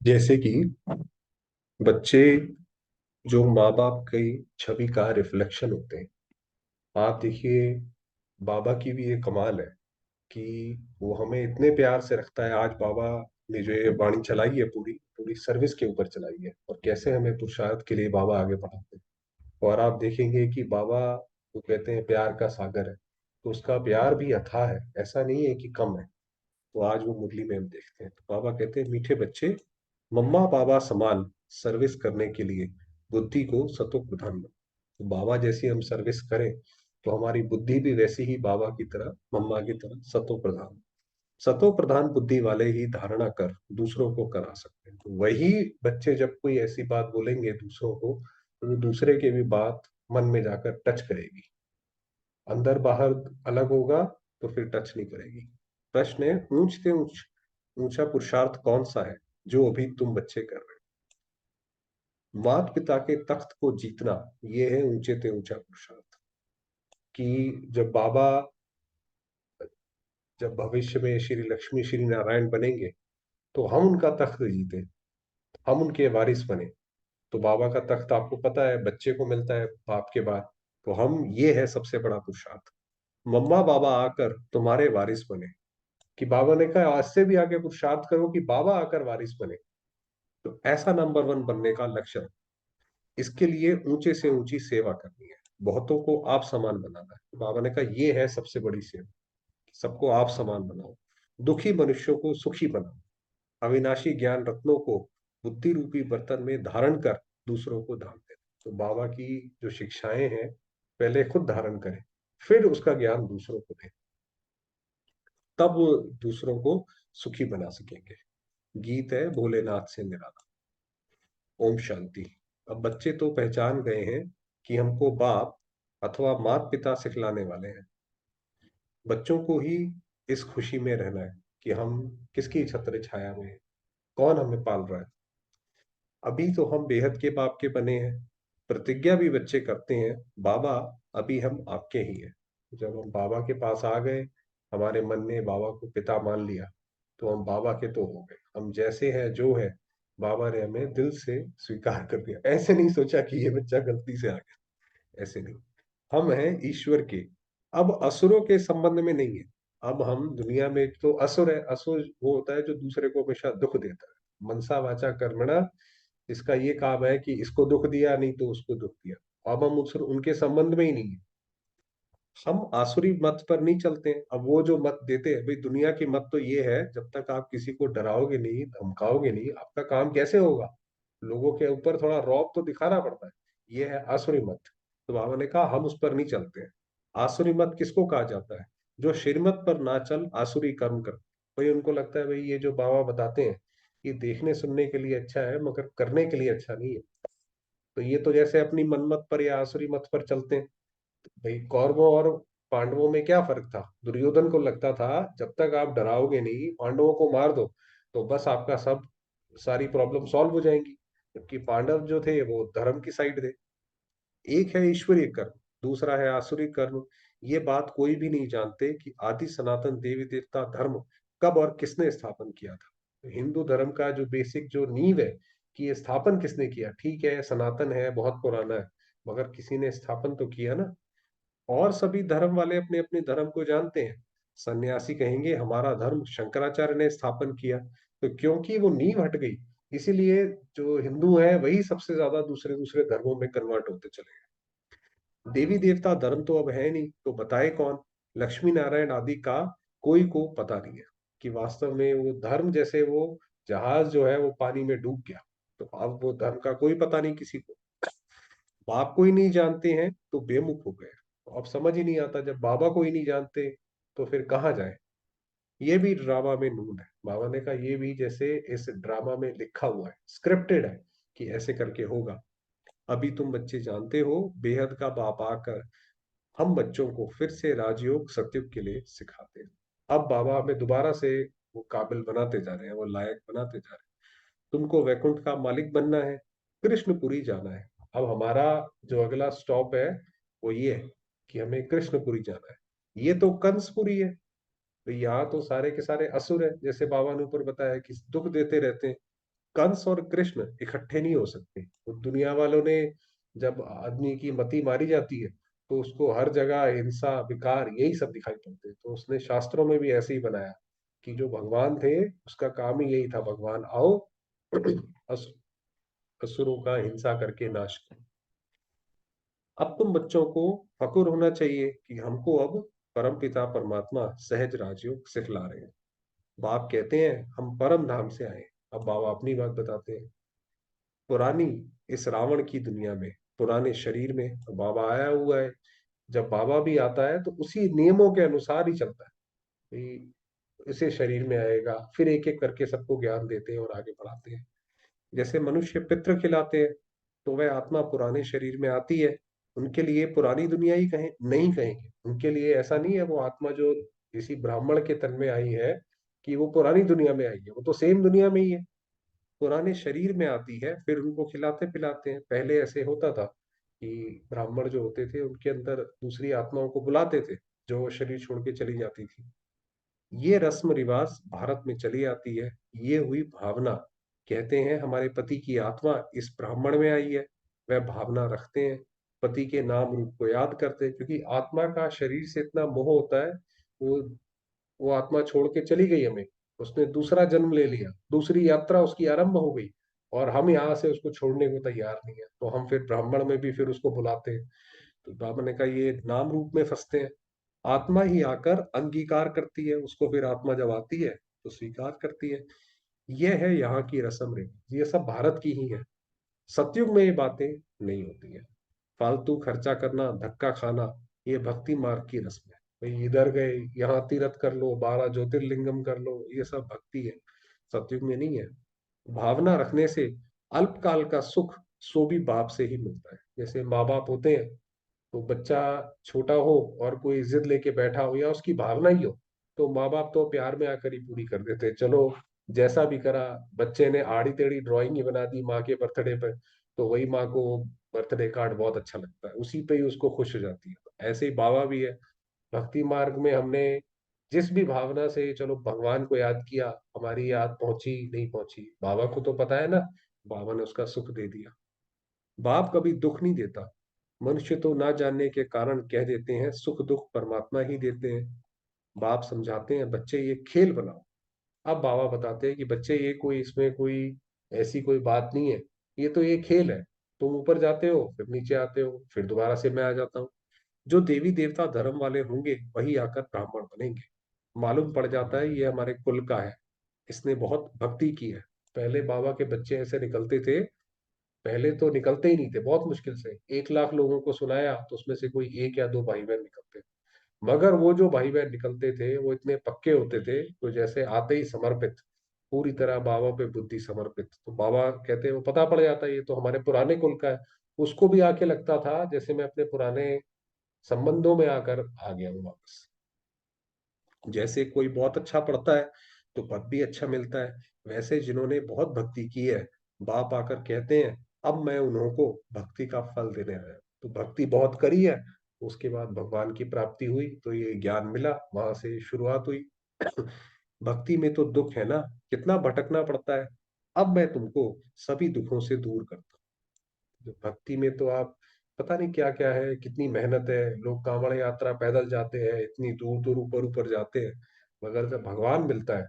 जैसे कि बच्चे जो माँ बाप की छवि का रिफ्लेक्शन होते हैं। आप देखिए, बाबा की भी ये कमाल है कि वो हमें इतने प्यार से रखता है। आज बाबा ने जो ये वाणी चलाई है, पूरी पूरी सर्विस के ऊपर चलाई है, और कैसे हमें पुरुषार्थ के लिए बाबा आगे बढ़ाते हैं। और आप देखेंगे कि बाबा, वो कहते हैं प्यार का सागर है, तो उसका प्यार भी अथाह है, ऐसा नहीं है कि कम है। तो आज वो मुरली में हम देखते हैं, तो बाबा कहते हैं मीठे बच्चे, मम्मा पापा समान सर्विस करने के लिए बुद्धि को सतो प्रधान बनो। तो बाबा जैसी हम सर्विस करें तो हमारी बुद्धि भी वैसी ही बाबा की तरह, मम्मा की तरह सतो प्रधान। सतो प्रधान बुद्धि वाले ही धारणा कर दूसरों को करा सकते हैं। तो वही बच्चे जब कोई ऐसी बात बोलेंगे दूसरों को, तो वो दूसरे के भी बात मन में जाकर टच करेगी। अंदर बाहर अलग होगा तो फिर टच नहीं करेगी। प्रश्न है, ऊंच से ऊंचा पुरुषार्थ कौन सा है जो अभी तुम बच्चे कर रहे हो? माता पिता के तख्त को जीतना, ये है ऊंचे से ऊंचा पुरुषार्थ। कि जब बाबा, जब भविष्य में श्री लक्ष्मी श्री नारायण बनेंगे, तो हम उनका तख्त जीते, हम उनके वारिस बने। तो बाबा का तख्त आपको पता है बच्चे को मिलता है बाप के बाद। तो हम, ये है सबसे बड़ा पुरुषार्थ। मम्मा बाबा आकर तुम्हारे वारिस बने। कि बाबा ने कहा आज से भी आगे पुरुषार्थ करो कि बाबा आकर वारिस बने। तो ऐसा नंबर वन बनने का लक्ष्य है। इसके लिए ऊंचे से ऊंची सेवा करनी है, बहुतों को आप समान बनाना है। तो बाबा ने कहा ये है सबसे बड़ी सेवा, सबको आप समान बनाओ, दुखी मनुष्यों को सुखी बनाओ, अविनाशी ज्ञान रत्नों को बुद्धि रूपी बर्तन में धारण कर दूसरों को दान दे। तो बाबा की जो शिक्षाएं हैं, पहले खुद धारण करें, फिर उसका ज्ञान दूसरों को दें, तब वो दूसरों को सुखी बना सकेंगे। गीत है भोलेनाथ से निराला। ओम शांति। अब बच्चे तो पहचान गए हैं कि हमको बाप अथवा माता पिता सिखलाने वाले हैं। बच्चों को ही इस खुशी में रहना है कि हम किसकी छत्र छाया में हैं, कौन हमें पाल रहा है। अभी तो हम बेहद के बाप के बने हैं। प्रतिज्ञा भी बच्चे करते हैं, बाबा अभी हम आपके ही हैं। जब हम बाबा के पास आ गए, हमारे मन ने बाबा को पिता मान लिया, तो हम बाबा के तो हो गए। हम जैसे हैं जो है, बाबा ने हमें दिल से स्वीकार कर दिया। ऐसे नहीं सोचा कि ये बच्चा गलती से आ गया, ऐसे नहीं। हम हैं ईश्वर के, अब असुरों के संबंध में नहीं है। अब हम दुनिया में, तो असुर है, असुर वो होता है जो दूसरे को हमेशा दुख देता है। मनसा वाचा कर्मणा, इसका ये काम है कि इसको दुख दिया, नहीं तो उसको दुख दिया। अब हम उनके संबंध में ही नहीं है। हम आसुरी मत पर नहीं चलते हैं। अब वो जो मत देते हैं, भाई दुनिया की मत तो ये है, जब तक आप किसी को डराओगे नहीं, धमकाओगे नहीं, आपका काम कैसे होगा? लोगों के ऊपर थोड़ा रौब तो दिखाना पड़ता है। ये है आसुरी मत। तो बाबा ने कहा हम उस पर नहीं चलते हैं। आसुरी मत किसको कहा जाता है? जो श्रीमत पर ना चल आसुरी कर्म कर। भाई उनको लगता है भाई ये जो बाबा बताते हैं, ये देखने सुनने के लिए अच्छा है मगर करने के लिए अच्छा नहीं है। तो ये तो जैसे अपनी मनमत पर या आसुरी मत पर चलते हैं। भाई कौरवों और पांडवों में क्या फर्क था? दुर्योधन को लगता था जब तक आप डराओगे नहीं, पांडवों को मार दो, तो बस आपका सब, सारी प्रॉब्लम सॉल्व हो जाएंगी। जबकि पांडव जो थे वो धर्म की साइड थे। एक है ईश्वरीय कर्म, दूसरा है आसुरी कर्म। ये बात कोई भी नहीं जानते कि आदि सनातन देवी देवता धर्म कब और किसने स्थापन किया था। तो हिंदू धर्म का जो बेसिक जो नींव है, कि ये स्थापन किसने किया, ठीक है सनातन है, बहुत पुराना है, मगर किसी ने स्थापन तो किया ना। और सभी धर्म वाले अपने अपने धर्म को जानते हैं। सन्यासी कहेंगे हमारा धर्म शंकराचार्य ने स्थापन किया। तो क्योंकि वो नींव हट गई, इसीलिए जो हिंदू है वही सबसे ज्यादा दूसरे दूसरे धर्मों में कन्वर्ट होते चले गए। देवी देवता धर्म तो अब है नहीं, तो बताए कौन? लक्ष्मी नारायण आदि का कोई को पता नहीं है कि वास्तव में वो धर्म, जैसे वो जहाज जो है वो पानी में डूब गया, तो अब वो धर्म का कोई पता नहीं किसी को। बाप को ही नहीं जानते हैं तो बेमुख हो गए। तो अब समझ ही नहीं आता, जब बाबा को ही नहीं जानते तो फिर कहाँ जाए। ये भी ड्रामा में नून है। बाबा ने कहा ये भी जैसे इस ड्रामा में लिखा हुआ है, स्क्रिप्टेड है कि ऐसे करके होगा। अभी तुम बच्चे जानते हो, बेहद का बाप आकर हम बच्चों को फिर से राजयोग सतयुग के लिए सिखाते हैं। अब बाबा हमें दोबारा से वो काबिल बनाते जा रहे हैं, वो लायक बनाते जा रहे हैं। तुमको वैकुंठ का मालिक बनना है, कृष्णपुरी जाना है। अब हमारा जो अगला स्टॉप है वो ये है कि हमें कृष्णपुरी जाना है। ये तो कंसपुरी है। तो यहाँ तो सारे के सारे असुर है, जैसे बाबा ने ऊपर बताया कि दुख देते रहते हैं। कंस और कृष्ण इकट्ठे नहीं हो सकते। तो दुनिया वालों ने, जब आदमी की मति मारी जाती है तो उसको हर जगह हिंसा विकार यही सब दिखाई पड़ते हैं। तो उसने शास्त्रों में भी ऐसे ही बनाया कि जो भगवान थे उसका काम ही यही था, भगवान आओ अस, असुरों का हिंसा करके नाश करो। अब तुम बच्चों को फक्र होना चाहिए कि हमको अब परमपिता परमात्मा सहज राजयोग सिखला रहे हैं। बाप कहते हैं हम परम धाम से आए। अब बाबा अपनी बात बताते हैं। पुरानी इस रावण की दुनिया में, पुराने शरीर में तो बाबा आया हुआ है। जब बाबा भी आता है तो उसी नियमों के अनुसार ही चलता है कि इसे शरीर में आएगा, फिर एक एक करके सबको ज्ञान देते हैं और आगे बढ़ाते हैं। जैसे मनुष्य पितृ खिलाते हैं तो वह आत्मा पुराने शरीर में आती है। उनके लिए पुरानी दुनिया ही कहें नहीं कहेंगे, उनके लिए ऐसा नहीं है वो आत्मा जो किसी ब्राह्मण के तन में आई है कि वो पुरानी दुनिया में आई है, वो तो सेम दुनिया में ही है, पुराने शरीर में आती है। फिर उनको खिलाते पिलाते हैं। पहले ऐसे होता था कि ब्राह्मण जो होते थे उनके अंदर दूसरी आत्माओं को बुलाते थे जो शरीर छोड़ के चली जाती थी। ये रस्म रिवाज भारत में चली आती है। ये हुई भावना। कहते हैं हमारे पति की आत्मा इस ब्राह्मण में आई है। वह भावना रखते हैं, पति के नाम रूप को याद करते हैं, क्योंकि आत्मा का शरीर से इतना मोह होता है। वो वो आत्मा छोड़ के चली गई हमें, उसने दूसरा जन्म ले लिया, दूसरी यात्रा उसकी आरंभ हो गई, और हम यहाँ से उसको छोड़ने को तैयार नहीं है। तो हम फिर ब्राह्मण में भी फिर उसको बुलाते हैं। तो ब्राह्मण ने कहा ये नाम रूप में फंसते हैं। आत्मा ही आकर अंगीकार करती है उसको, फिर आत्मा जब आती है तो स्वीकार करती है। यह है यहाँ की रस्म रिवाज, ये सब भारत की ही है। सतयुग में ये बातें नहीं होती है। फालतू खर्चा करना, धक्का खाना, ये भक्ति मार्ग की रस्म है। भाई इधर गए, यहाँ तीर्थ कर लो, 12 ज्योतिर्लिंगम कर लो, ये सब भक्ति है, सतयुग में नहीं है। भावना रखने से अल्पकाल का सुख सो भी बाप से ही मिलता है। जैसे माँ बाप होते हैं, तो बच्चा छोटा हो और कोई जिद लेके बैठा हो या उसकी भावना ही हो, तो माँ बाप तो प्यार में आकर ही पूरी कर देते हैं। चलो जैसा भी करा, बच्चे ने आड़ी टेढ़ी ड्राइंग ही बना दी माँ के बर्थडे पर, तो वही माँ को बर्थडे कार्ड बहुत अच्छा लगता है, उसी पे ही उसको खुश हो जाती है। ऐसे ही बाबा भी है। भक्ति मार्ग में हमने जिस भी भावना से चलो भगवान को याद किया, हमारी याद पहुंची नहीं पहुंची बाबा को तो पता है ना, बाबा ने उसका सुख दे दिया। बाप कभी दुख नहीं देता। मनुष्य तो ना जानने के कारण कह देते हैं सुख दुख परमात्मा ही देते हैं। बाप समझाते हैं बच्चे ये खेल बनाओ। अब बाबा बताते हैं कि बच्चे ये कोई इसमें कोई ऐसी कोई बात नहीं है, ये तो ये खेल है। तुम ऊपर जाते हो फिर नीचे आते हो, फिर दोबारा से मैं आ जाता हूँ। जो देवी देवता धर्म वाले होंगे वही आकर ब्राह्मण बनेंगे। मालूम पड़ जाता है ये हमारे कुल का है, इसने बहुत भक्ति की है। पहले बाबा के बच्चे ऐसे निकलते थे, पहले तो निकलते ही नहीं थे, बहुत मुश्किल से 1 लाख लोगों को सुनाया तो उसमें से कोई एक या दो भाई बहन निकलते। मगर वो जो भाई बहन निकलते थे वो इतने पक्के होते थे, तो जैसे आते ही समर्पित, पूरी तरह बाबा पे बुद्धि समर्पित। तो बाबा कहते हैं वो पता पड़ जाता है ये तो हमारे पुराने कुल का है। उसको भी आके लगता था जैसे मैं अपने पुराने संबंधों में आकर आ गया हूँ वापस। जैसे कोई बहुत अच्छा पढ़ता है तो पद भी अच्छा मिलता है, वैसे जिन्होंने बहुत भक्ति की है, बाप आकर कहते हैं अब मैं उन्हों को भक्ति का फल देने आया। तो भक्ति बहुत करी है, उसके बाद भगवान की प्राप्ति हुई तो ये ज्ञान मिला, वहां से शुरुआत हुई। भक्ति में तो दुख है ना, कितना भटकना पड़ता है। अब मैं तुमको सभी दुखों से दूर करता हूँ। जो भक्ति में तो आप पता नहीं क्या क्या है, कितनी मेहनत है, लोग कांवड़ यात्रा पैदल जाते हैं, इतनी दूर दूर ऊपर ऊपर जाते हैं, मगर जब भगवान मिलता है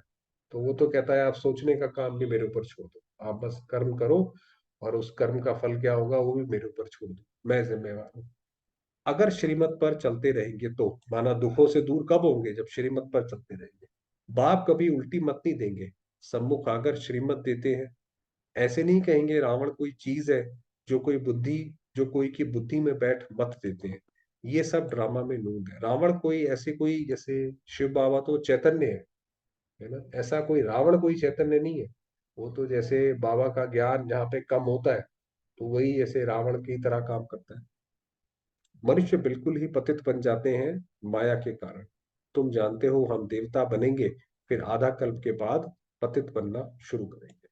तो वो तो कहता है आप सोचने का काम भी मेरे ऊपर छोड़ दो, आप बस कर्म करो, और उस कर्म का फल क्या होगा वो भी मेरे ऊपर छोड़ दो, मैं जिम्मेवार हूँ। अगर श्रीमत पर चलते रहेंगे तो माना दुखों से दूर कब होंगे, जब श्रीमत पर चलते रहेंगे। बाप कभी उल्टी मत नहीं देंगे, सम्मुख आकर श्रीमत देते हैं। ऐसे नहीं कहेंगे रावण कोई चीज है जो कोई बुद्धि, जो कोई की बुद्धि में बैठ मत देते हैं। ये सब ड्रामा में नूंद है। रावण कोई ऐसे कोई, जैसे शिव बाबा तो चैतन्य है ना, ऐसा कोई रावण कोई चैतन्य नहीं है। वो तो जैसे बाबा का ज्ञान जहाँ पे कम होता है तो वही ऐसे रावण की तरह काम करता है। मनुष्य बिल्कुल ही पतित बन जाते हैं माया के कारण। तुम जानते हो हम देवता बनेंगे, फिर आधा कल्प के बाद पतित बनना शुरू करेंगे।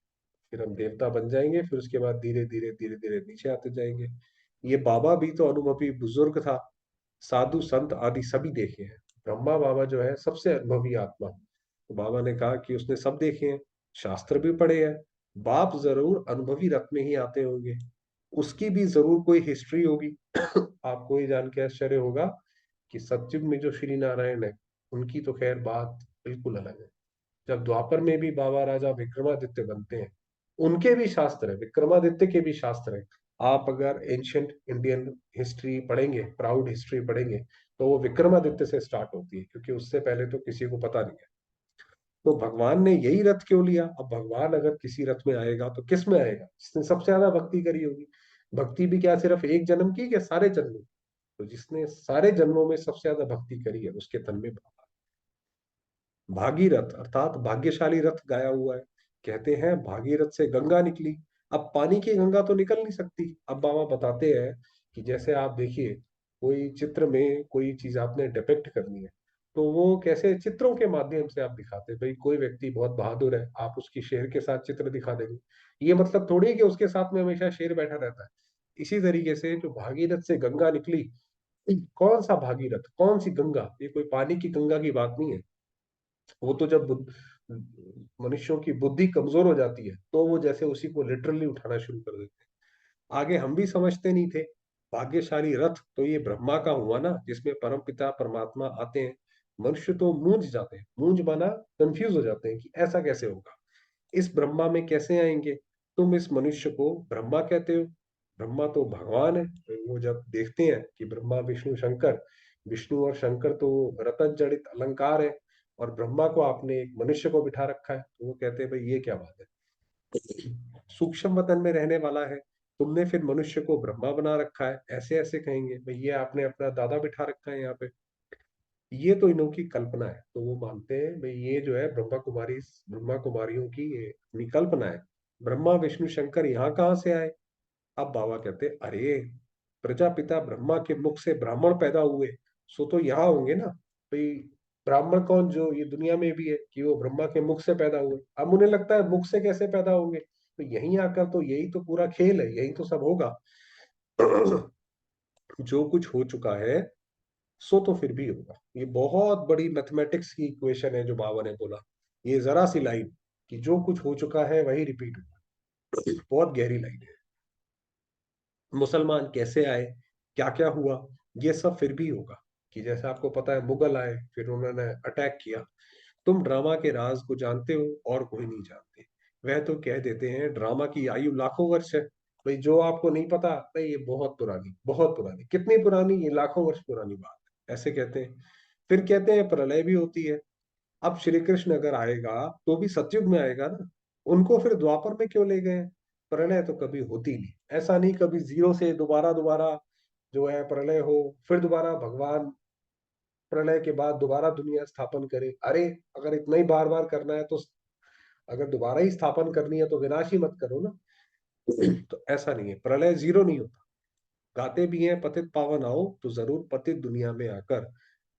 फिर हम देवता बन जाएंगे, फिर उसके बाद धीरे धीरे धीरे धीरे नीचे आते जाएंगे। ये बाबा भी तो अनुभवी बुजुर्ग था, साधु संत आदि सभी देखे हैं। ब्रह्मा बाबा जो है सबसे अनुभवी आत्मा, तो बाबा ने कहा कि उसने सब देखे हैं, शास्त्र भी पढ़े हैं। बाप जरूर अनुभवी रथ में ही आते होंगे, उसकी भी जरूर कोई हिस्ट्री होगी। आपको ये जान के आश्चर्य होगा कि सतयुग में जो श्री नारायण है, उनकी तो खैर बात बिल्कुल अलग है। जब द्वापर में भी बाबा राजा विक्रमादित्य बनते हैं, उनके भी शास्त्र है, विक्रमादित्य के भी शास्त्र है। आप अगर एंशियंट इंडियन हिस्ट्री पढ़ेंगे, प्राउड हिस्ट्री पढ़ेंगे, तो वो विक्रमादित्य से स्टार्ट होती है, क्योंकि उससे पहले तो किसी को पता नहीं है। तो भगवान ने यही रथ क्यों लिया? अब भगवान अगर किसी रथ में आएगा तो किस में आएगा? जिसने सबसे ज्यादा भक्ति करी होगी। भक्ति भी क्या सिर्फ एक जन्म की, क्या सारे जन्म? तो जिसने सारे जन्मों में सबसे ज्यादा भक्ति करी है, उसके तन में भागीरथ अर्थात भाग्यशाली रथ गाया हुआ है। कहते हैं भागीरथ से गंगा निकली। अब पानी की गंगा तो निकल नहीं सकती। अब बाबा बताते हैं कि जैसे आप देखिए, कोई चित्र में कोई चीज आपने डिपिक्ट करनी है, तो वो कैसे चित्रों के माध्यम से आप दिखाते हैं। भाई कोई व्यक्ति बहुत बहादुर है, आप उसकी शेर के साथ चित्र दिखा देंगे, ये मतलब थोड़ी है कि उसके साथ में हमेशा शेर बैठा रहता है। इसी तरीके से जो भागीरथ से गंगा निकली, कौन सा भागीरथ, कौन सी गंगा? ये कोई पानी की गंगा की बात नहीं है। वो तो जब मनुष्यों की बुद्धि कमजोर हो जाती है, तो वो जैसे उसी को लिटरली उठाना शुरू कर देते हैं। आगे हम भी समझते नहीं थे। भाग्यशाली रथ तो ये ब्रह्मा का हुआ ना, जिसमें परमपिता परमात्मा आते हैं। मनुष्य तो मूंझ जाते हैं, मूंझ माना कंफ्यूज हो जाते हैं कि ऐसा कैसे होगा, इस ब्रह्मा में कैसे आएंगे? तुम इस मनुष्य को ब्रह्मा कहते हो, ब्रह्मा तो भगवान है। तो वो जब देखते हैं कि ब्रह्मा विष्णु शंकर, विष्णु और शंकर तो रतन जड़ित अलंकार है, और ब्रह्मा को आपने एक मनुष्य को बिठा रखा है, तो वो कहते हैं भाई ये क्या बात है, सूक्ष्म वतन में रहने वाला है, तुमने फिर मनुष्य को ब्रह्मा बना रखा है, ऐसे ऐसे कहेंगे भाई ये आपने अपना दादा बिठा रखा है यहाँ पे। ये तो इन्हों की कल्पना है। तो वो मानते हैं भाई ये जो है ब्रह्मा कुमारियों की ये अपनी कल्पना है। ब्रह्मा विष्णु शंकर यहाँ कहाँ से आए? अब बाबा कहते हैं अरे, प्रजापिता ब्रह्मा के मुख से ब्राह्मण पैदा हुए, सो तो यहाँ होंगे ना भाई। ब्राह्मण कौन? जो ये दुनिया में भी है कि वो ब्रह्मा के मुख से पैदा हुए। अब उन्हें लगता है मुख से कैसे पैदा होंगे, तो यहीं आकर तो यही तो पूरा खेल है, यही तो सब होगा। जो कुछ हो चुका है, सो तो फिर भी होगा। ये बहुत बड़ी मैथमेटिक्स की इक्वेशन है जो बाबा ने बोला। ये जरा सी लाइन कि जो कुछ हो चुका है वही रिपीट होगा, बहुत गहरी लाइन है। मुसलमान कैसे आए, क्या क्या हुआ, ये सब फिर भी होगा। कि जैसे आपको पता है मुगल आए, फिर उन्होंने अटैक किया। तुम ड्रामा के राज को जानते हो और कोई नहीं जानते। वह तो कह देते हैं ड्रामा की आयु लाखों वर्ष है। भाई जो आपको नहीं पता भाई, ये बहुत पुरानी, बहुत पुरानी, कितनी पुरानी? ये लाखों वर्ष पुरानी बात है, ऐसे कहते हैं। फिर कहते हैं प्रलय भी होती है। अब श्री कृष्ण अगर आएगा तो भी सतयुग में आएगा ना, उनको फिर द्वापर में क्यों ले गए? प्रलय तो कभी होती नहीं, ऐसा नहीं कभी जीरो से दोबारा दोबारा जो है प्रलय हो, फिर दोबारा भगवान प्रलय के बाद दोबारा दुनिया स्थापन करे। अरे, अगर इतना ही बार बार करना है तो अगर दोबारा ही स्थापन करनी है तो विनाश ही मत करो ना। तो ऐसा नहीं है, प्रलय जीरो नहीं होता। गाते भी हैं पतित पावन आओ, तो जरूर पतित दुनिया में आकर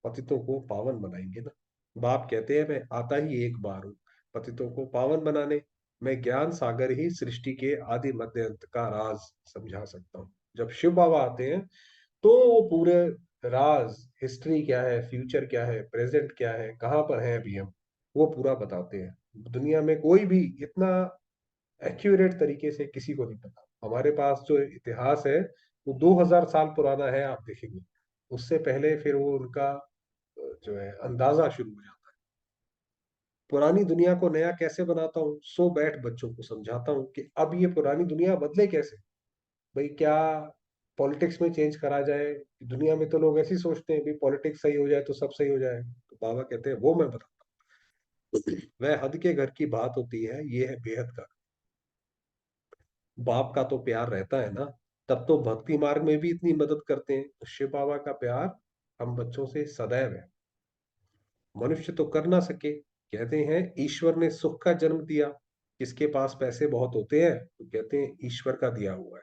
पतितों को पावन बनाएंगे ना। बाप कहते हैं मैं आता ही एक बार हूँ पतितों को पावन बनाने। मैं ज्ञान सागर ही सृष्टि के आदि मध्य अंत का राज समझा सकता हूँ। जब शिव बाबा आते हैं तो वो पूरे राज, हिस्ट्री क्या है, फ्यूचर क्या है, प्रेजेंट क्या है, कहाँ पर है अभी हम, वो पूरा बताते हैं। दुनिया में कोई भी इतना एक्यूरेट तरीके से किसी को नहीं पता। हमारे पास जो इतिहास है वो 2000 साल पुराना है, आप देखेंगे। उससे पहले फिर वो उनका जो है अंदाजा शुरू हो जाता है। पुरानी दुनिया को नया कैसे बनाता हूँ, सो बैठ बच्चों को समझाता हूँ कि अब ये पुरानी दुनिया बदले कैसे। भाई क्या पॉलिटिक्स में चेंज करा जाए? दुनिया में तो लोग ऐसे ही सोचते हैं, भाई पॉलिटिक्स सही हो जाए तो सब सही हो जाए। तो बाबा कहते हैं वो मैं बताता हूँ। वह हद के घर की बात होती है, ये है बेहद का। बाप का तो प्यार रहता है ना, तब तो भक्ति मार्ग में भी इतनी मदद करते हैं। तो शिव बाबा का प्यार हम बच्चों से सदैव है। मनुष्य तो कर ना सके। कहते हैं ईश्वर ने सुख का जन्म दिया। किसके पास पैसे बहुत होते हैं तो कहते हैं ईश्वर का दिया हुआ है।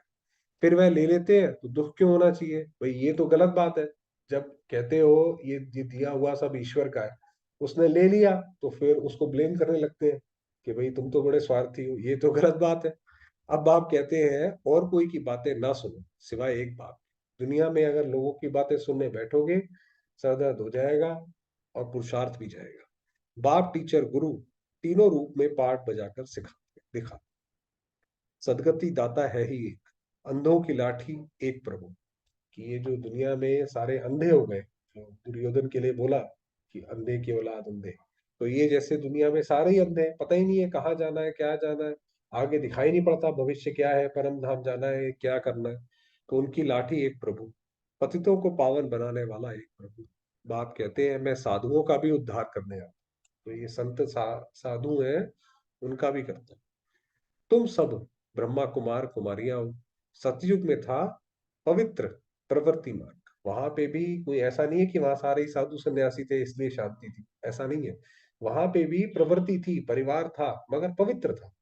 फिर वह ले लेते हैं तो दुख क्यों होना चाहिए? भाई ये तो गलत बात है। जब कहते हो ये दिया हुआ सब ईश्वर का है, उसने ले लिया, तो फिर उसको ब्लेम करने लगते हैं कि भाई तुम तो बड़े स्वार्थी हो, ये तो गलत बात है। अब आप कहते हैं और कोई की बातें ना सुनो सिवाय एक बात। दुनिया में अगर लोगों की बातें सुनने बैठोगे, सर दर्द हो जाएगा और पुरुषार्थ भी जाएगा। बाप टीचर गुरु तीनों रूप में पाठ बजाकर सिखा दिखा। सदगति दाता है ही एक, अंधों की लाठी एक प्रभु। कि ये जो दुनिया में सारे अंधे हो गए, जो दुर्योधन के लिए बोला कि अंधे की औलाद अंधे, तो ये जैसे दुनिया में सारे ही अंधे हैं, पता ही नहीं है कहाँ जाना है क्या जाना है, आगे दिखाई नहीं पड़ता भविष्य क्या है, परम धाम जाना है क्या करना है। तो उनकी लाठी एक प्रभु, पतितों को पावन बनाने वाला एक प्रभु। बाप कहते हैं मैं साधुओं का भी उद्धार करने आता हूं। तो ये संत साधु हैं, उनका भी करता हूं। तुम सब ब्रह्मा कुमार कुमारियां हो। सतयुग में था पवित्र प्रवृत्ति मार्ग, वहां पे भी कोई ऐसा नहीं है कि वहां सारे ही साधु सन्यासी थे इसलिए शांति थी, ऐसा नहीं है। वहां पे भी प्रवृत्ति थी, परिवार था, मगर पवित्र था।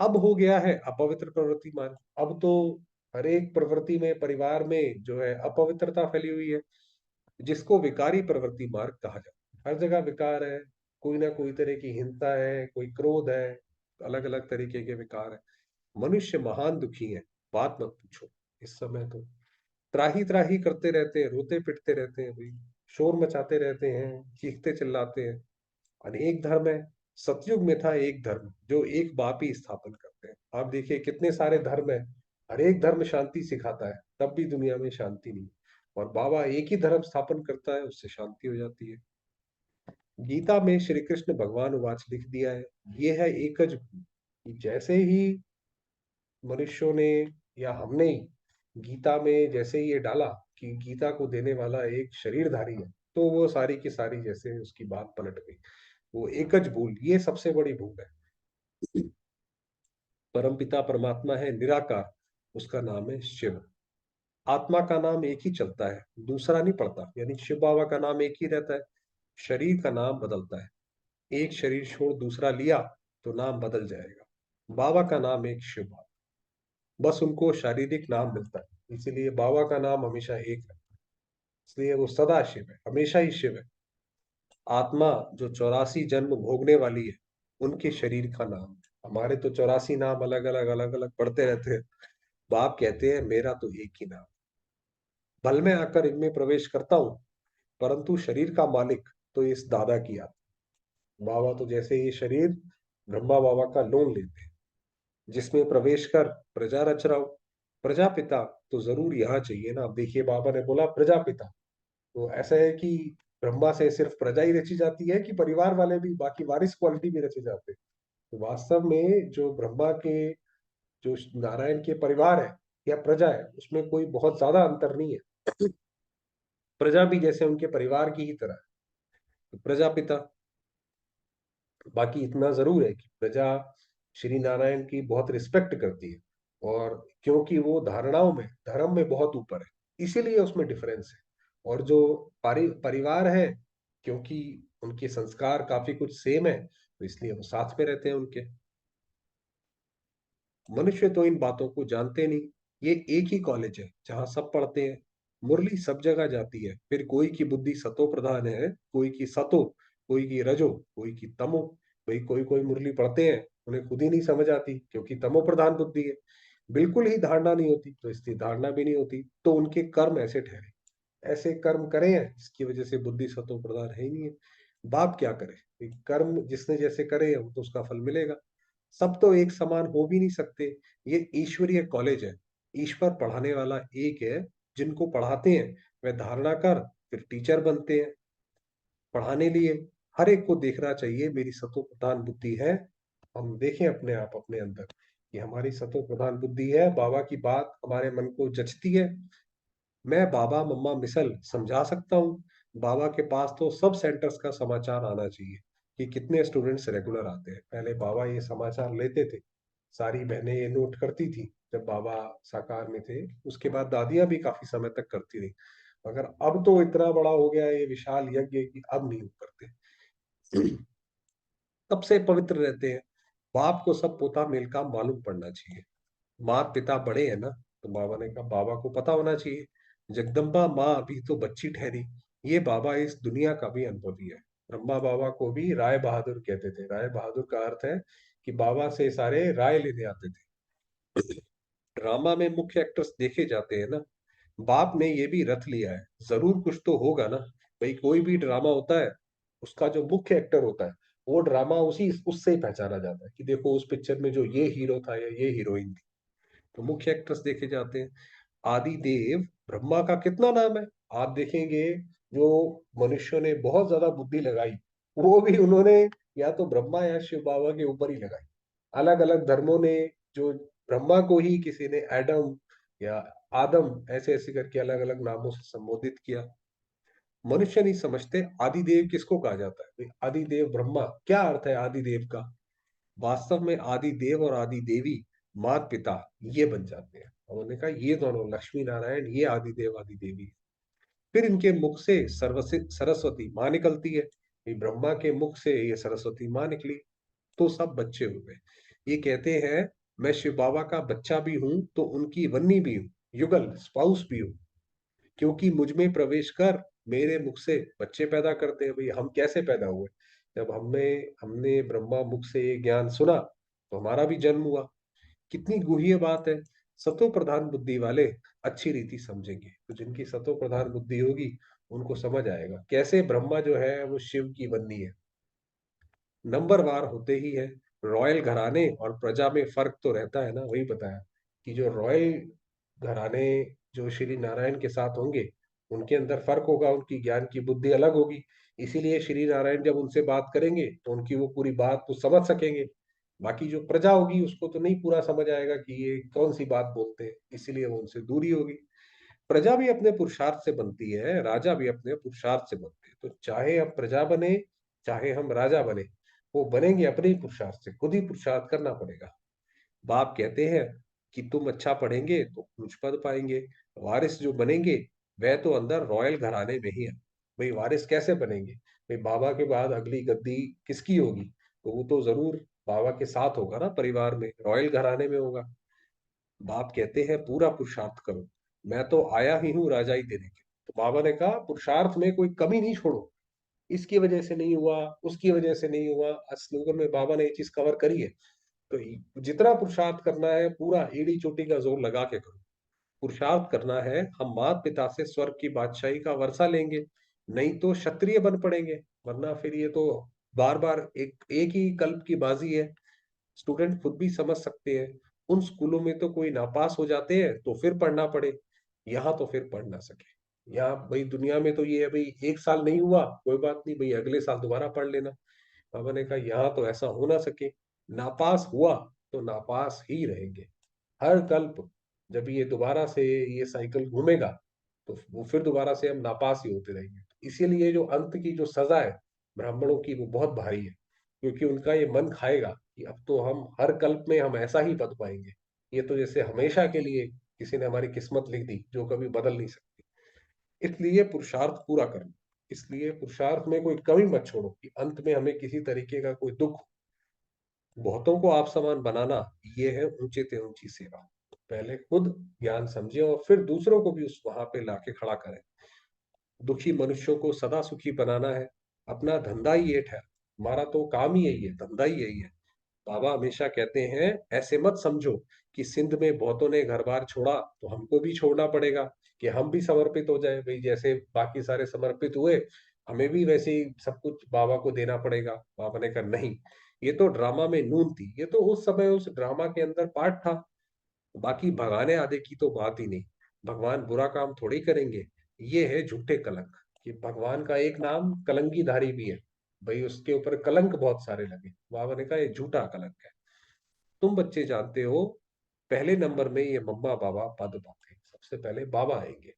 अब हो गया है अपवित्र प्रवृत्ति मार्ग। अब तो हर एक प्रवृत्ति में, परिवार में जो है अपवित्रता फैली हुई है, जिसको विकारी प्रवृत्ति मार्ग कहा जाता है। हर जगह विकार है, कोई ना कोई तरह की हिंसा है, कोई क्रोध है, अलग अलग तरीके के विकार है। मनुष्य महान दुखी है, बात मत पूछो। इस समय तो त्राही त्राही करते रहते हैं, रोते पिटते रहते हैं भाई, शोर मचाते रहते हैं, चीखते चिल्लाते हैं। अनेक धर्म है, सतयुग में था एक धर्म जो एक बाप ही स्थापन करते हैं। आप देखिए कितने सारे धर्म है, हर एक धर्म शांति सिखाता है, तब भी दुनिया में शांति नहीं। और बाबा एक ही धर्म स्थापन करता है, उससे शांति हो जाती है। गीता में श्री कृष्ण भगवान वाच लिख दिया है, ये है एकज भूल। कि जैसे ही मनुष्यों ने या हमने ही गीता में जैसे ही ये डाला कि गीता को देने वाला एक शरीरधारी है, तो वो सारी की सारी जैसे उसकी बात पलट गई। वो एकज भूल, ये सबसे बड़ी भूल है। परमपिता परमात्मा है निराकार, उसका नाम है शिव। आत्मा का नाम एक ही चलता है, दूसरा नहीं पड़ता, यानी शिव बाबा का नाम एक ही रहता है। शरीर का नाम बदलता है, एक शरीर छोड़ दूसरा लिया तो नाम बदल जाएगा। बाबा का नाम एक शिव बाबा, बस उनको शारीरिक नाम मिलता है, इसीलिए बाबा का नाम हमेशा एक है। इसलिए वो सदा शिव है, हमेशा ही शिव है। आत्मा जो 84 जन्म भोगने वाली है, उनके शरीर का नाम है। हमारे तो 84 नाम अलग अलग पढ़ते रहते हैं। बाप कहते हैं मेरा तो एक ही नाम। भल में आकर इनमें प्रवेश करता हूँ, परंतु शरीर का मालिक तो इस दादा की आत्मा। बाबा तो जैसे ये शरीर ब्रह्मा बाबा का लोन लेते हैं, जिसमें प्रवेश कर प्रजा रच रहा हूं। प्रजापिता तो जरूर यहाँ चाहिए ना। अब देखिए बाबा ने बोला प्रजापिता, तो ऐसा है कि ब्रह्मा से सिर्फ प्रजा ही रची जाती है कि परिवार वाले भी, बाकी वारिस क्वालिटी भी रचे जाते हैं। तो वास्तव में जो ब्रह्मा के, जो नारायण के परिवार है या प्रजा है, उसमें कोई बहुत ज्यादा अंतर नहीं है। प्रजा भी जैसे उनके परिवार की ही तरह है, तो प्रजापिता। बाकी इतना जरूर है कि प्रजा श्री नारायण की बहुत रिस्पेक्ट करती है, और क्योंकि वो धारणाओं में धर्म में बहुत ऊपर है, इसीलिए उसमें डिफरेंस है। और जो परिवार है, क्योंकि उनके संस्कार काफी कुछ सेम है, तो इसलिए वो साथ में रहते हैं उनके। मनुष्य तो इन बातों को जानते नहीं। ये एक ही कॉलेज है जहां सब पढ़ते हैं, मुरली सब जगह जाती है। फिर कोई की बुद्धि सतो प्रधान है, कोई की सतो, कोई की रजो, कोई की तमो। भाई कोई कोई मुरली पढ़ते हैं, उन्हें खुद ही नहीं समझ आती क्योंकि तमो प्रधान बुद्धि है। बिल्कुल ही धारणा नहीं होती, तो इसलिए धारणा भी नहीं होती, तो उनके कर्म ऐसे ठहरे, ऐसे कर्म करे हैं जिसकी वजह से बुद्धि सतो प्रधान है ही नहीं है। बाप क्या करे, कर्म जिसने जैसे करे हैं, वो तो उसका फल मिलेगा। सब तो एक समान हो भी नहीं सकते। ये ईश्वरीय कॉलेज है, ईश्वर पढ़ाने वाला एक है। जिनको पढ़ाते हैं वे धारणा कर फिर टीचर बनते हैं। पढ़ाने लिए हर एक को देखना चाहिए मेरी सतो प्रधान बुद्धि है। हम देखें अपने आप अपने अंदर कि हमारी सतो प्रधान बुद्धि है, बाबा की बात हमारे मन को जचती है। मैं बाबा मम्मा मिसल समझा सकता हूँ। बाबा के पास तो सब सेंटर्स का समाचार आना चाहिए कि कितने स्टूडेंट्स रेगुलर आते हैं। पहले बाबा ये समाचार लेते थे, सारी बहनें ये नोट करती थी जब बाबा साकार में थे। उसके बाद दादियां भी काफी समय तक करती रही, मगर अब तो इतना बड़ा हो गया है ये विशाल यज्ञ कि अब नहीं करते। तब से पवित्र रहते हैं। बाप को सब पोता मेल का मालूम पड़ना चाहिए। माँ पिता बड़े हैं ना, तो बाबा ने कहा बाबा को पता होना चाहिए। जगदम्बा माँ अभी तो बच्ची ठहरी, ये बाबा इस दुनिया का भी अनुभवी है। ब्रह्मा बाबा को भी राय बहादुर कहते थे। राय बहादुर का अर्थ है कि बाबा से सारे राय लेने आते थे। ड्रामा में मुख्य एक्टर्स देखे जाते हैं ना, बाप ने ये भी रथ लिया है, जरूर कुछ तो होगा ना। भाई कोई भी ड्रामा होता है, उसका जो मुख्य एक्टर होता है वो ड्रामा उसी उससे ही पहचाना जाता है कि देखो उस पिक्चर में जो ये हीरो था या ये हीरोइन थी। तो मुख्य एक्टर्स देखे जाते हैं। आदि देव ब्रह्मा का कितना नाम है, आप देखेंगे। जो मनुष्यों ने बहुत ज्यादा बुद्धि लगाई, वो भी उन्होंने या तो ब्रह्मा या शिव बाबा के ऊपर ही लगाई। अलग अलग धर्मों ने जो ब्रह्मा को ही किसी ने एडम या आदम ऐसे ऐसे करके अलग अलग नामों से संबोधित किया। मनुष्य नहीं समझते आदिदेव किसको कहा जाता है। आदिदेव ब्रह्मा, क्या अर्थ है आदिदेव का। वास्तव में आदि देव और आदि देवी मात पिता ये बन जाते हैं। और उन्होंने कहा ये दोनों लक्ष्मी नारायण ये आदि देव आदि देवी। फिर इनके मुख से सरस्वती माँ निकलती है। ये ब्रह्मा के मुख से ये सरस्वती माँ निकली, तो सब बच्चे हो गए। ये कहते हैं मैं शिव बाबा का बच्चा भी हूं तो उनकी वन्नी भी हूँ, युगल स्पाउस भी हूँ। क्योंकि मुझ में प्रवेश कर मेरे मुख से बच्चे पैदा करते हैं। भाई हम कैसे पैदा हुए, जब हमने हमने ब्रह्मा मुख से ये ज्ञान सुना तो हमारा भी जन्म हुआ। कितनी गुह्य बात है। सतो प्रधान बुद्धि वाले अच्छी रीति समझेंगे, तो जिनकी सतो प्रधान बुद्धि होगी उनको समझ आएगा कैसे ब्रह्मा जो है वो शिव की बन्नी है। नंबरवार होते ही है। रॉयल घराने और प्रजा में फर्क तो रहता है ना, वही बताया कि जो रॉयल घराने जो श्री नारायण के साथ होंगे उनके अंदर फर्क होगा, उनकी ज्ञान की बुद्धि अलग होगी। इसीलिए श्री नारायण जब उनसे बात करेंगे तो उनकी वो पूरी बात को समझ सकेंगे। बाकी जो प्रजा होगी उसको तो नहीं पूरा समझ आएगा कि ये कौन सी बात बोलते हैं, इसीलिए वो उनसे दूरी होगी। प्रजा भी अपने पुरुषार्थ से बनती है, राजा भी अपने पुरुषार्थ से बनते हैं। तो चाहे हम प्रजा बने चाहे हम राजा बने, वो बनेंगे अपने ही पुरुषार्थ से, खुद ही पुरुषार्थ करना पड़ेगा। बाप कहते हैं कि तुम अच्छा पढ़ेंगे तो उच्च पद पाएंगे। वारिस जो बनेंगे वह तो अंदर रॉयल घराने में ही है। भाई वारिस कैसे बनेंगे, भाई बाबा के बाद अगली गद्दी किसकी होगी, तो वो तो जरूर बाबा के साथ होगा ना, परिवार में रॉयल घराने में होगा। बाप कहते हैं पूरा पुरुषार्थ करो, मैं तो आया ही हूँ राजाई देने के। तो बाबा ने कहा पुरुषार्थ में कोई कमी नहीं छोड़ो, इसकी वजह से नहीं हुआ उसकी वजह से नहीं हुआ। स्लोगन में बाबा ने ये चीज कवर करी है। तो जितना पुरुषार्थ करना है पूरा एड़ी चोटी का जोर लगा के करो। पुरुषार्थ करना है, हम माता पिता से स्वर्ग की बादशाही का वर्षा लेंगे, नहीं तो क्षत्रिय बन पड़ेंगे। वरना फिर ये तो बार बार एक एक ही कल्प की बाजी है। स्टूडेंट खुद भी समझ सकते हैं। उन स्कूलों में तो कोई नापास हो जाते हैं तो फिर पढ़ना पड़े, यहाँ तो फिर पढ़ ना सके। यहाँ भाई दुनिया में तो ये है, भाई एक साल नहीं हुआ कोई बात नहीं, भाई अगले साल दोबारा पढ़ लेना। बाबा ने कहा यहाँ तो ऐसा हो ना सके। नापास हुआ तो नापास ही रहेंगे हर कल्प। जब ये दोबारा से ये साइकिल घूमेगा तो वो फिर दोबारा से हम नापास ही होते रहेंगे। इसीलिए जो अंत की जो सजा है ब्राह्मणों की वो बहुत भारी है, क्योंकि उनका ये मन खाएगा कि अब तो हम हर कल्प में हम ऐसा ही पद पाएंगे। ये तो जैसे हमेशा के लिए किसी ने हमारी किस्मत लिख दी जो कभी बदल नहीं सकती। इसलिए पुरुषार्थ पूरा करना, इसलिए पुरुषार्थ में कोई कमी मत छोड़ो कि अंत में हमें किसी तरीके का कोई दुख। बहुतों को आप समान बनाना ये है ऊंचे से ऊंची सेवा। पहले खुद ज्ञान समझे और फिर दूसरों को भी उस वहां पे लाके खड़ा करें। दुखी मनुष्यों को सदा सुखी बनाना है, अपना धंधा ही ये है। हमारा तो काम ही यही है, धंधा ही यही है। बाबा हमेशा कहते हैं ऐसे मत समझो कि सिंध में बहुतों ने घर बार छोड़ा तो हमको भी छोड़ना पड़ेगा, कि हम भी समर्पित हो जाए। भाई जैसे बाकी सारे समर्पित हुए हमें भी वैसे ही सब कुछ बाबा को देना पड़ेगा। बाबा ने कहा नहीं, ये तो ड्रामा में नून थी, ये तो उस समय उस ड्रामा के अंदर पार्ट था। बाकी भगाने आदि की तो बात ही नहीं। भगवान बुरा काम थोड़ी करेंगे। ये है झूठे कलंक, कि भगवान का एक नाम कलंकीधारी भी है, भाई उसके ऊपर कलंक बहुत सारे लगे। बाबा ने कहा ये झूठा कलंक है। तुम बच्चे जानते हो पहले नंबर में ये मम्मा बाबा पद पाते, सबसे पहले बाबा आएंगे।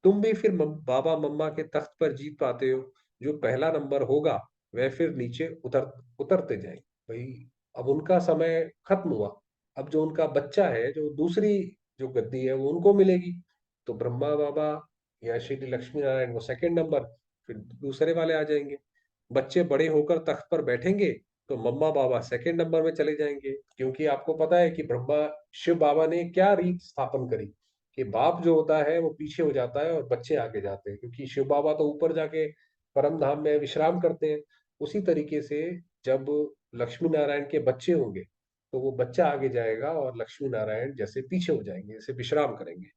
तुम भी फिर बाबा मम्मा के तख्त पर जीत पाते हो। जो पहला नंबर होगा वह फिर नीचे उतरते जाएंगे। भाई अब उनका समय खत्म हुआ, अब जो उनका बच्चा है जो दूसरी जो गद्दी है वो उनको मिलेगी। तो ब्रह्मा बाबा या श्री लक्ष्मी नारायण वो सेकंड नंबर, फिर दूसरे वाले आ जाएंगे। बच्चे बड़े होकर तख्त पर बैठेंगे तो मम्मा बाबा सेकंड नंबर में चले जाएंगे। क्योंकि आपको पता है कि ब्रह्मा शिव बाबा ने क्या रीत स्थापन करी, कि बाप जो होता है वो पीछे हो जाता है और बच्चे आगे जाते हैं, क्योंकि शिव बाबा तो ऊपर जाके परम धाम में विश्राम करते हैं। उसी तरीके से जब लक्ष्मी नारायण के बच्चे होंगे तो वो बच्चा आगे जाएगा और लक्ष्मी नारायण जैसे पीछे हो जाएंगे, जैसे विश्राम करेंगे।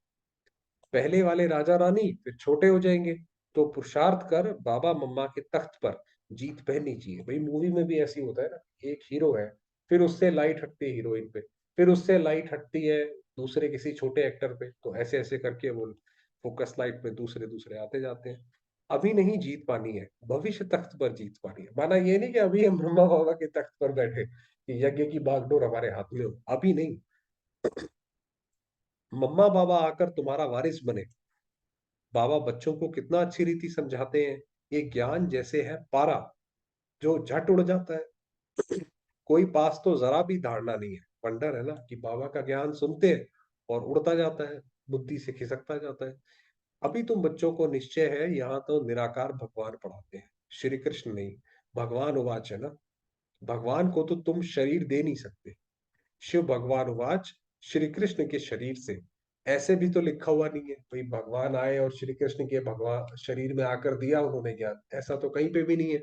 पहले वाले राजा रानी फिर छोटे हो जाएंगे। तो पुरुषार्थ कर बाबा मम्मा के तख्त पर जीत पहननी चाहिए भाई। मूवी में भी ऐसी होता है ना, एक हीरो है, फिर उससे लाइट हटती है हीरोइन पे, फिर उससे लाइट हटती है दूसरे किसी छोटे एक्टर पे, तो ऐसे ऐसे करके वो फोकस लाइट पे दूसरे दूसरे आते जाते हैं। अभी नहीं जीत पानी है, भविष्य तख्त पर जीत पानी है। माना ये नहीं कि अभी हम ब्रह्मा बाबा के तख्त पर बैठे कि यज्ञ की बागडोर हमारे हाथ में हो, अभी नहीं। मम्मा बाबा आकर तुम्हारा वारिस बने। बाबा बच्चों को कितना अच्छी रीति समझाते हैं। ये ज्ञान जैसे है पारा, जो झट उड़ जाता है। कोई पास तो जरा भी धारणा नहीं है। वंडर है ना कि बाबा का ज्ञान सुनते हैं और उड़ता जाता है, बुद्धि से खिसकता जाता है। अभी तुम बच्चों को निश्चय है, यहाँ तो निराकार भगवान पढ़ाते हैं, श्री कृष्ण नहीं। भगवान उवाच है ना, भगवान को तो तुम शरीर दे नहीं सकते। शिव भगवान उवाच, श्री कृष्ण के शरीर से। ऐसे भी तो लिखा हुआ नहीं है भाई भगवान आए और श्री कृष्ण के भगवान शरीर में आकर दिया उन्होंने ज्ञान, ऐसा तो कहीं पे भी नहीं है।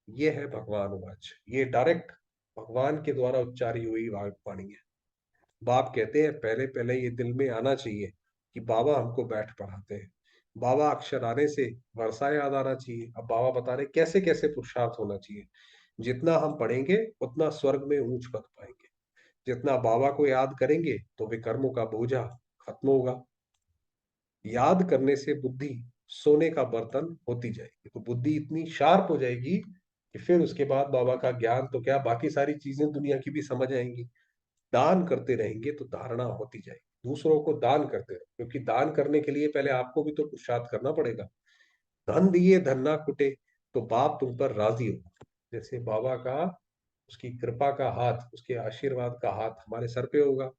ये है भगवान उवाच, ये डायरेक्ट भगवान के द्वारा उच्चारी हुई वाणी है। बाप कहते हैं पहले पहले ये दिल में आना चाहिए कि बाबा हमको बैठ पढ़ाते हैं। बाबा अक्षर आने से वर्षा याद आना चाहिए। अब बाबा बता रहे कैसे कैसे पुरुषार्थ होना चाहिए। जितना हम पढ़ेंगे उतना स्वर्ग में ऊंच पद पाएंगे। जितना बाबा को याद करेंगे तो विकर्मों का बोझा खत्म होगा। याद करने से बुद्धि सोने का बर्तन होती जाएगी, तो बुद्धि इतनी शार्प हो जाएगी कि फिर उसके बाद बाबा का ज्ञान तो क्या, बाकी सारी चीजें दुनिया की भी समझ आएंगी। दान करते रहेंगे तो धारणा होती जाएगी। दूसरों को दान करते रहो, क्योंकि दान करने के लिए पहले आपको भी तो पुरुषार्थ करना पड़ेगा। धन दिए धन ना कुटे, तो बाप तुम पर राजी हो। जैसे बाबा का, उसकी कृपा का हाथ, उसके आशीर्वाद का हाथ हमारे सर पे होगा।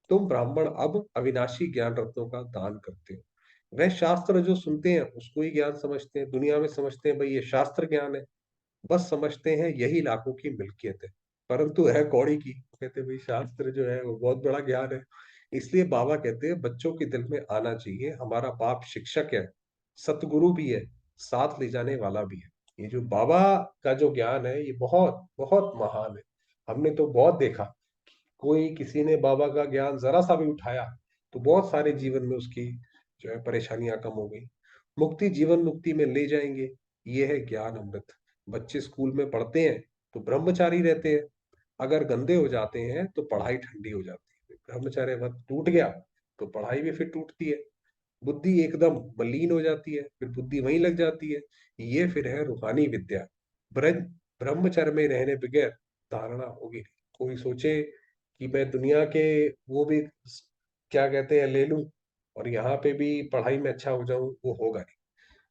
तुम ब्राह्मण अब अविनाशी ज्ञान रत्नों का दान करते हो। वह शास्त्र जो सुनते हैं उसको ही ज्ञान समझते हैं, दुनिया में समझते हैं भाई ये शास्त्र ज्ञान है। बस समझते हैं यही लाखों की मिल्कियत है, परंतु है कौड़ी की। कहते हैं भाई शास्त्र जो है वो बहुत बड़ा ज्ञान है। इसलिए बाबा कहते हैं बच्चों के दिल में आना चाहिए हमारा बाप शिक्षक है, सतगुरु भी है, साथ ले जाने वाला भी है। ये जो बाबा का जो ज्ञान है ये बहुत बहुत महान है। हमने तो बहुत देखा, कोई किसी ने बाबा का ज्ञान जरा सा भी उठाया तो बहुत सारे जीवन में उसकी जो है परेशानियां कम हो गई। मुक्ति जीवन मुक्ति में ले जाएंगे, ये है ज्ञान अमृत। बच्चे स्कूल में पढ़ते हैं तो ब्रह्मचारी रहते हैं, अगर गंदे हो जाते हैं तो पढ़ाई ठंडी हो जाती है। ब्रह्मचर्य व्रत टूट गया तो पढ़ाई भी फिर टूटती है। बुद्धि एकदम मलिन हो जाती है, फिर बुद्धि वहीं लग जाती है। ये फिर है रूहानी विद्या। ब्रज ब्रह्मचर्य में रहने बगैर धारणा होगी नहीं। कोई सोचे कि मैं दुनिया के वो भी क्या कहते हैं ले लूं और यहाँ पे भी पढ़ाई में अच्छा हो जाऊं, वो होगा नहीं।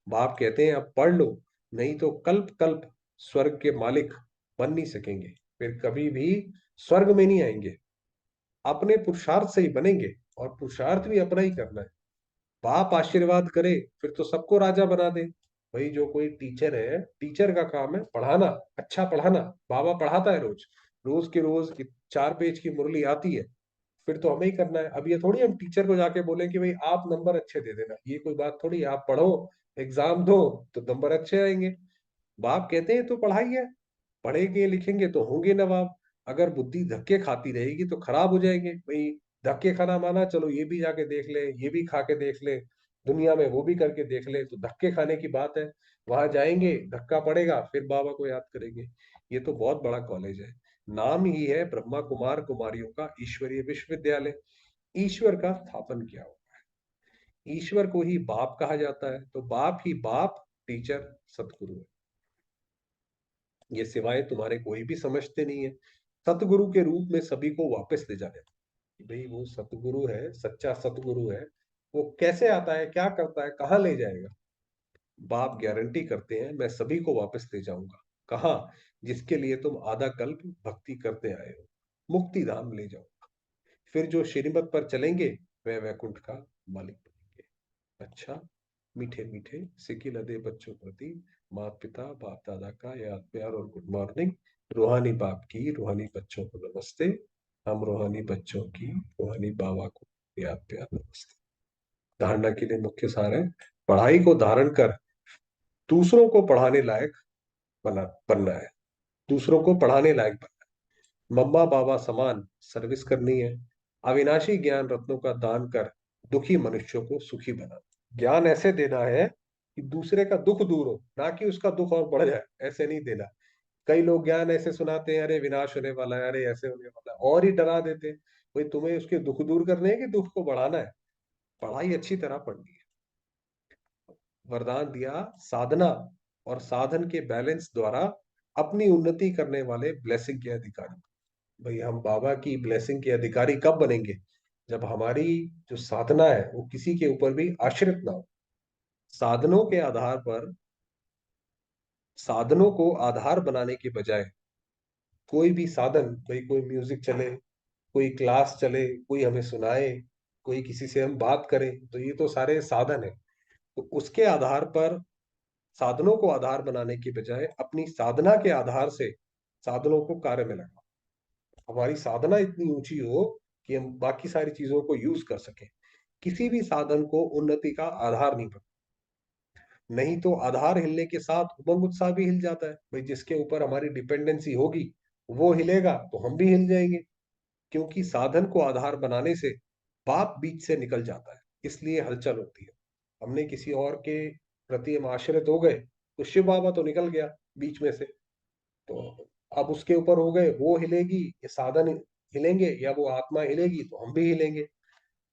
बाप कहते हैं अब पढ़ लो, नहीं तो कल्प कल्प स्वर्ग के मालिक बन नहीं सकेंगे, फिर कभी भी स्वर्ग में नहीं आएंगे। अपने पुरुषार्थ से ही बनेंगे, और पुरुषार्थ भी अपना ही करना है। बाप आशीर्वाद करे फिर तो सबको राजा बना दे। भाई जो कोई टीचर है, टीचर का काम है पढ़ाना, अच्छा पढ़ाना। बाबा पढ़ाता है रोज, रोज के रोज 4 पेज की मुरली आती है, फिर तो हमें ही करना है। अब ये थोड़ी हम टीचर को जाके बोले कि भाई आप नंबर अच्छे दे देना, ये कोई बात थोड़ी है। आप पढ़ो, एग्जाम दो, तो नंबर अच्छे आएंगे। बाप कहते हैं तो पढ़ाई है, पढ़ेंगे लिखेंगे तो होंगे नवाब। अगर बुद्धि धक्के खाती रहेगी तो खराब हो जाएंगे भाई। धक्के खाना माना चलो ये भी जाके देख ले, ये भी खा के देख ले, दुनिया में वो भी करके देख ले, तो धक्के खाने की बात है। वहां जाएंगे, धक्का पड़ेगा, फिर बाबा को याद करेंगे। ये तो बहुत बड़ा कॉलेज है, नाम ही है ब्रह्मा कुमार कुमारियों का ईश्वरीय विश्वविद्यालय। ईश्वर का स्थापन किया हुआ है, ईश्वर को ही बाप कहा जाता है, तो बाप ही बाप, टीचर, सतगुरु है। ये सिवाय तुम्हारे कोई भी समझते नहीं है। सतगुरु के रूप में सभी को वापस ले जाने, भाई वो सतगुरु है, सच्चा सतगुरु है। वो कैसे आता है, क्या करता है, कहाँ ले जाएगा। बाप गारंटी करते हैं मैं सभी को वापस ले जाऊंगा। कहाँ? जिसके लिए तुम आधा कल्प भक्ति करते आए हो, मुक्ति धाम ले जाओ। फिर जो श्रीमत पर चलेंगे वह वैकुंठ का मालिक बनेंगे। अच्छा, मीठे मीठे सिकी लदे बच्चों प्रति माता पिता बाप दादा का याद प्यार और गुड मॉर्निंग। रूहानी बाप की रूहानी बच्चों को नमस्ते। हम रूहानी बच्चों की रूहानी बाबा को याद प्यार नमस्ते। धारणा के लिए मुख्य सार है, पढ़ाई को धारण कर दूसरों को पढ़ाने लायक बनना है। दूसरों को पढ़ाने लायक बनना है, मम्मा बाबा समान सर्विस करनी है। अविनाशी ज्ञान रत्नों का दान कर दुखी मनुष्यों को सुखी बना। ज्ञान ऐसे देना है कि दूसरे का दुख दूर हो, ना कि उसका दुख और बढ़ जाए, ऐसे नहीं देना। कई लोग ज्ञान ऐसे सुनाते हैं, अरे विनाश होने वाला है, अरे ऐसे होने वाला है, और ही डरा देते हैं। भाई तुम्हें उसके दुख दूर करने हैं कि दुख को बढ़ाना है? पढ़ाई अच्छी तरह पढ़नी है। वरदान दिया साधना और साधन के बैलेंस द्वारा अपनी उन्नति करने वाले ब्लेसिंग के अधिकारी। भाई हम बाबा की ब्लेसिंग के अधिकारी कब बनेंगे? जब हमारी जो साधना है वो किसी के ऊपर भी आश्रित ना हो। साधनों के आधार पर, साधनों को आधार बनाने के बजाय कोई भी साधन, भाई कोई म्यूजिक चले, कोई क्लास चले, कोई हमें सुनाए, कोई किसी से हम बात करें, तो ये तो सारे साधन है। तो उसके आधार पर, साधनों को आधार बनाने के बजाय अपनी साधना के आधार से साधनों को कार्य में लगा। हमारी साधना इतनी ऊंची हो कि हम बाकी सारी चीजों को यूज कर सकें। किसी भी साधन को उन्नति का आधार नहीं बनता। नहीं तो आधार हिलने के साथ उमंग उत्साह भी हिल जाता है। भाई जिसके ऊपर हमारी डिपेंडेंसी होगी वो हिलेगा तो हम भी हिल जाएंगे। क्योंकि साधन को आधार बनाने से पाप बीच से निकल जाता है, इसलिए हलचल होती है। हमने किसी और के प्रति हम आश्रित हो गए तो शिव बाबा तो निकल गया बीच में से। तो अब उसके ऊपर हो गए, वो हिलेगी, ये साधन हिलेंगे, या वो आत्मा हिलेगी तो हम भी हिलेंगे।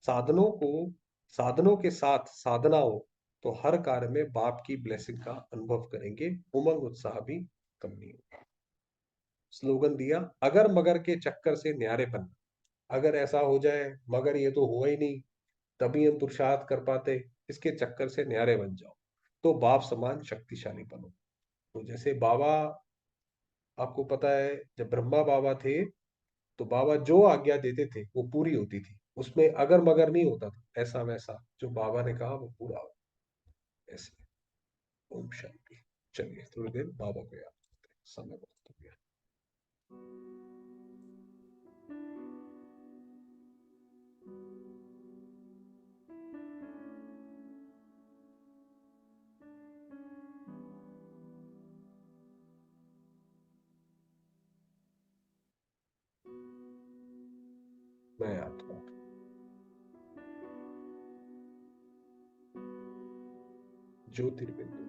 साधनों को, साधनों के साथ साधना हो तो हर कार्य में बाप की ब्लेसिंग का अनुभव करेंगे, उमंग उत्साह भी कम नहीं होगा। स्लोगन दिया, अगर मगर के चक्कर से न्यारे बनना। अगर ऐसा हो जाए, मगर ये तो हुआ ही नहीं, तभी हम पुरुषार्थ कर पाते, इसके चक्कर से न्यारे बन जाओ तो बाप समान शक्तिशाली बनो। तो जैसे बाबा, आपको पता है जब ब्रह्मा बाबा थे तो बाबा जो आज्ञा देते थे वो पूरी होती थी, उसमें अगर मगर नहीं होता था। ऐसा वैसा जो बाबा ने कहा वो पूरा हो, ऐसे। ओम शांति। चलिए थोड़ी देर बाबा को याद करते हैं, समय बहुत हो गया। मैं आत्मा, ज्योतिर्बिंदु,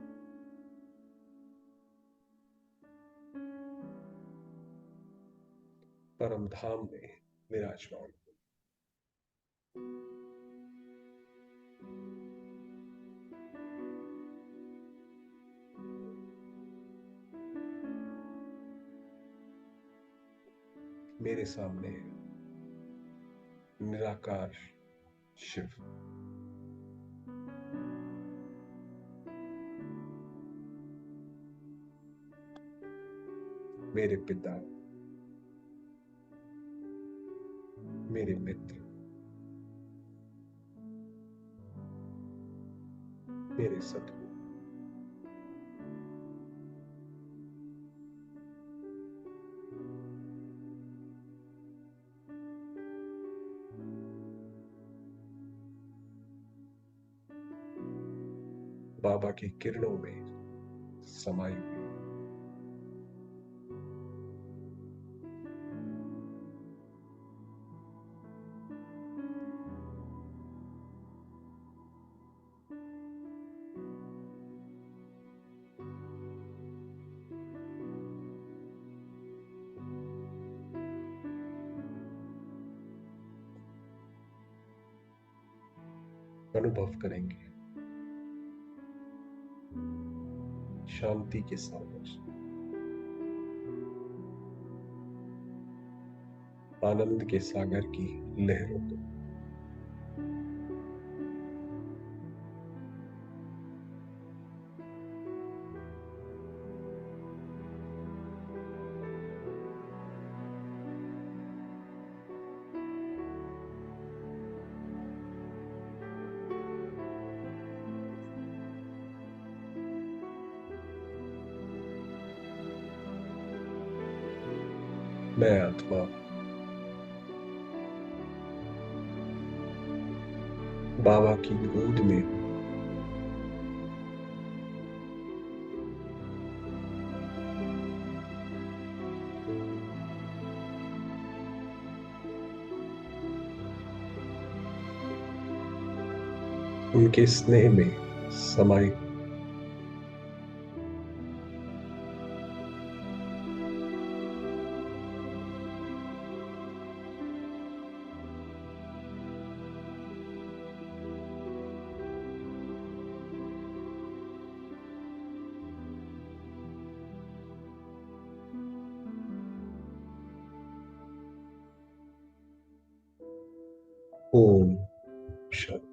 परम धाम में विराजमान। मेरे सामने निराकार शिव, मेरे पिता, मेरे मित्र, मेरे सदगुरु। बाबा की किरणों में समाई हुई अनुभव करेंगे शांति के सागर, आनंद के सागर की लहरों को। मैं आत्मा बाबा की गोद में हूँ। उनके स्नेह में समाई हूँ। ओम शांति।